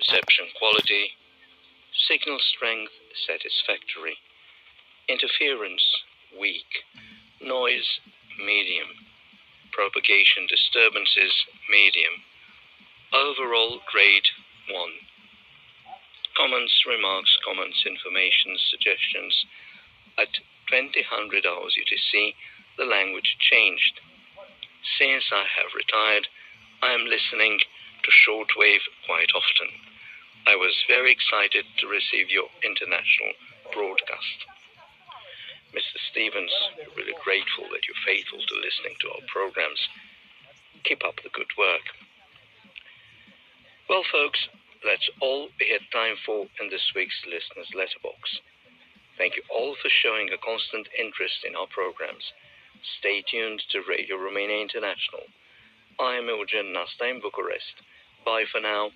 reception quality, signal strength satisfactory, interference weak, noise medium, propagation disturbances medium, overall grade 1. Comments, remarks, information, suggestions. At 2000 hours UTC, the language changed. Since I have retired, I am listening to shortwave quite often. I was very excited to receive your international broadcast. Mr. Stevens, we're really grateful that you're faithful to listening to our programs. Keep up the good work. Well, folks, that's all we had time for in this week's Listener's Letterbox. Thank you all for showing a constant interest in our programs. Stay tuned to Radio Romania International. I am Eugen Nasta in Bucharest. Bye for now.